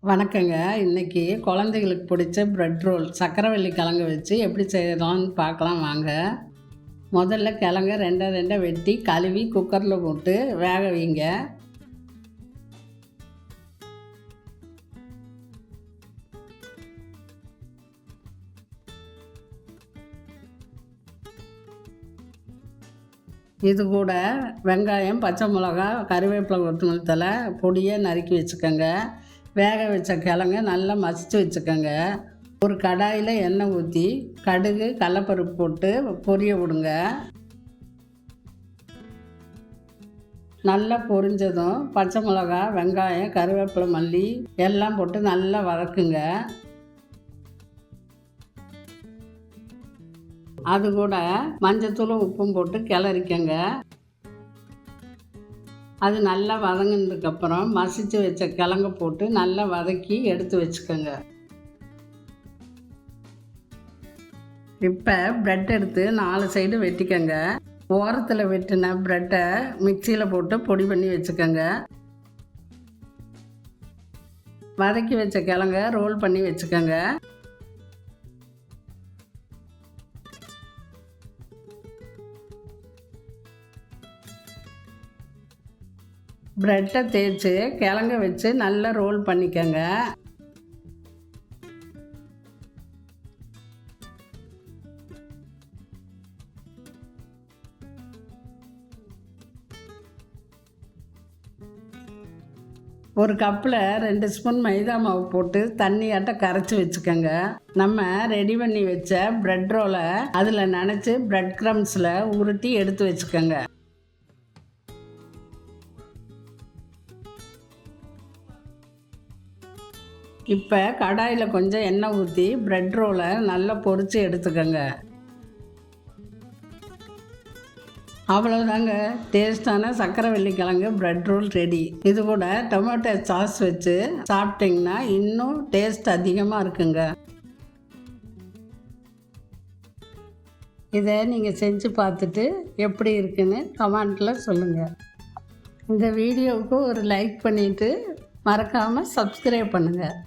வணக்கங்க. இன்றைக்கி குழந்தைகளுக்கு பிடிச்ச ப்ரெட் ரோல் சக்கரவள்ளி கிழங்கு வச்சு எப்படி செய்யலாம்னு பார்க்கலாம் வாங்க. முதல்ல கிழங்க ரெண்டாக வெட்டி கழுவி குக்கரில் போட்டு வேக வைங்க. இது கூட வெங்காயம், பச்சை மிளகா, கறிவேப்பிலை, கொத்தமல்லி தழை பொடியாக நறுக்கி வச்சுக்கோங்க. வேக வச்ச கிழங்க நல்லா மசித்து வச்சுக்கோங்க. ஒரு கடாயில் எண்ணெய் ஊற்றி கடுகு, கடலப்பருப்பு போட்டு பொரிய விடுங்க. நல்லா பொரிஞ்சதும் பச்சை மிளகா, வெங்காயம், கறிவேப்பிலை, மல்லி எல்லாம் போட்டு நல்லா வதக்குங்க. அது கூட மஞ்சத்தூளும் உப்பும் போட்டு கிளறிக்கங்க. அது நல்லா வதங்கினதுக்கப்புறம் மசித்து வச்ச கிழங்க போட்டு நல்லா வதக்கி எடுத்து வச்சுக்கோங்க. இப்போ ப்ரெட் எடுத்து 4 சைடு வெட்டிக்கங்க. ஓரத்தில் வெட்டின ப்ரெட்டை மிக்சியில் போட்டு பொடி பண்ணி வச்சுக்கோங்க. வதக்கி வச்ச கிழங்க ரோல் பண்ணி வச்சுக்கோங்க. ப்ரெட்டை தேய்ச்சி கிழங்க வச்சு நல்லா ரோல் பண்ணிக்கோங்க. ஒரு கப்பில் 2 ஸ்பூன் மைதா மாவு போட்டு தண்ணியாட்ட கரைச்சி வச்சுக்கோங்க. நம்ம ரெடி பண்ணி வச்ச ப்ரெட் ரோலை அதில் நனைச்சி ப்ரெட் க்ரம்ஸில் உருட்டி எடுத்து வச்சுக்கோங்க. இப்போ கடாயில் கொஞ்சம் எண்ணெய் ஊற்றி ப்ரெட் ரோலை நல்லா பொரித்து எடுத்துக்கோங்க. அவ்வளோதாங்க, டேஸ்டான சக்கரவள்ளி கிழங்கு ப்ரெட் ரோல் ரெடி. இது கூட டொமேட்டோ சாஸ் வச்சு சாப்பிட்டிங்கன்னா இன்னும் டேஸ்ட் அதிகமாக இருக்குங்க. இதை நீங்கள் செஞ்சு பார்த்துட்டு எப்படி இருக்குன்னு கமெண்ட்டில் சொல்லுங்கள். இந்த வீடியோவுக்கு ஒரு லைக் பண்ணிவிட்டு மறக்காமல் சப்ஸ்கிரைப் பண்ணுங்கள்.